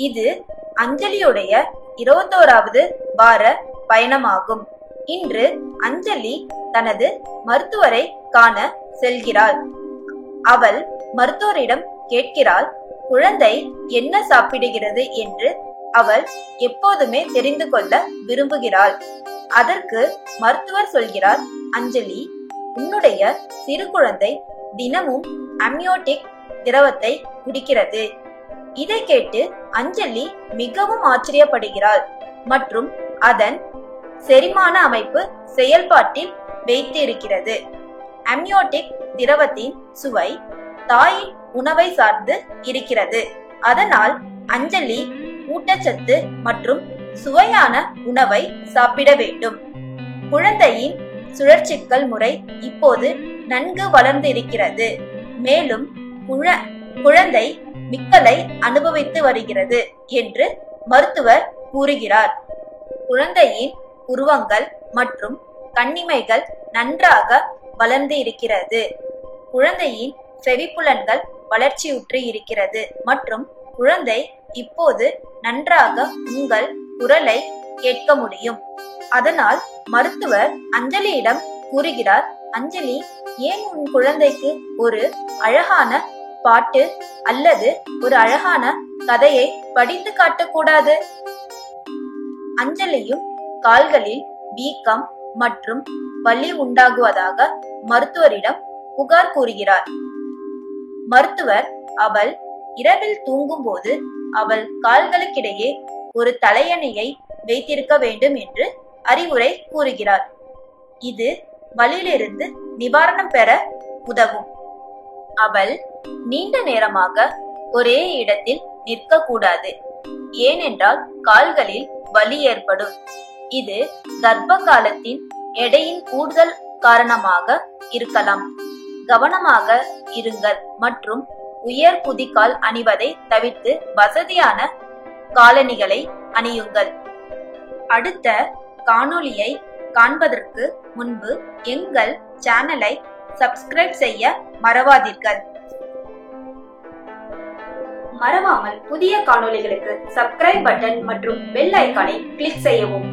இது அஞ்சலியுடைய 21வது வார பயணமாகும். இன்று அஞ்சலி தனது மருத்துவரை காண செல்கிறாள். அவள் மருத்துவரிடம் கேட்கிறாள், குழந்தை என்ன சாப்பிடுகிறது என்று அவள் எப்போதுமே தெரிந்து கொள்ள விரும்புகிறாள். அதற்கு மருத்துவர் சொல்கிறார், அஞ்சலி, உன்னுடைய சிறு குழந்தை தினமும் அம்னியோட்டிக் திரவத்தை குடிக்கிறது. இதை கேட்டு அஞ்சலி மிகவும் ஆச்சரியப்படுகிறாள் மற்றும் அதன் செரிமான அமைப்பு செயல்பாட்டில் வைத்து இருக்கிறது. அம்னியோட்டிக் திரவத்தின் சுவை தாயின் உணவை சார்ந்து இருக்கிறது. அதனால் அஞ்சலி ஊட்டச்சத்து மற்றும் சுவையான உணவை சாப்பிட வேண்டும். குழந்தையின் சுழற்சிக்கல் முறை இப்போது நன்கு வளர்ந்து இருக்கிறது. மேலும் குழந்தை மிக்கலை அனுபவித்து வருகிறது என்று மருத்துவர் கூறுகிறார். குழந்தையின் உருவங்கள் மற்றும் கண்ணிமைகள் நன்றாக வளர்ந்து இருக்கிறது. குழந்தையின் செவிப்புலன்கள் வளர்ச்சியுற்று இருக்கிறது மற்றும் குழந்தை இப்போது நன்றாக உங்கள் குரலை கேட்க முடியும். அதனால் மருத்துவர் அஞ்சலியிடம் கூறுகிறார், அஞ்சலி, ஏன் உன் குழந்தைக்கு ஒரு அழகான பாட்டு அல்லது ஒரு அழகான கதையை படித்து காட்டக்கூடாது? அஞ்சலியும் கால்களில் வீக்கம் மற்றும் வலி உண்டாகுவதாக மருத்துவரிடம் புகார் கூறுகிறார். மருத்துவர் அவள் இரவில் தூங்கும் போது அவள் கால்களுக்கிடையே ஒரு தலையணையை வைத்திருக்க வேண்டும் என்று அறிவுரை கூறுகிறார். இது வலியிலிருந்து நிவாரணம் பெற உதவும். அவள் நீண்ட நேரமாக ஒரே இடத்தில் நிற்கக்கூடாது, ஏனென்றால் கால்களில் வலி ஏற்படும். இது கர்ப்ப காலத்தின் எடையின் கூடுதல் காரணமாக இருக்கலாம். கவனமாக இருங்கள் மற்றும் உயர் குதிகால் அணிவதை தவிர்த்து வசதியான காலணிகளை அணியுங்கள். அடுத்த காணொளியை காண்பதற்கு முன்பு எங்கள் சேனலை சப்ஸ்கிரைப் செய்ய மறவாதீர்கள். மறவாமல் புதிய காணொளிகளுக்கு சப்ஸ்கிரைப் பட்டன் மற்றும் பெல் ஐகானை கிளிக் செய்யவும்.